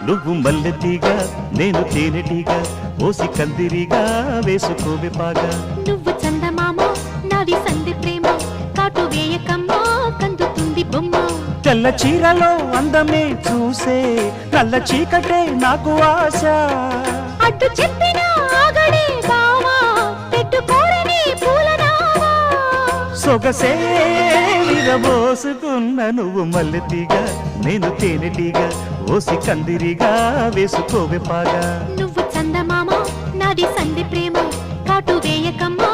నువ్వు మల్లెతీగా నేను తేనెటీగా ఓసి కందిరిగా వేసుకోవే పాగా నువ్వు చందమామ నాది సంధి ప్రేమ కాటు వేయకమ్మా కందుతుంది బొమ్మ తెల్ల చీరలో అందమే చూసే నల్ల చీకటే నాకు ఆశ అడ్డు చెప్పిన ఆగడే బావా పెట్టుకోరని పూలనావా సొగసే విరబోసుకున్న నువ్వు మల్లెతీగా నేను తేనెటీగా ఓసి కందిరిగా వేసుకోవే పాగా నువ్వు చందమామ నాది సంధి ప్రేమ కాటు వేయకమ్మా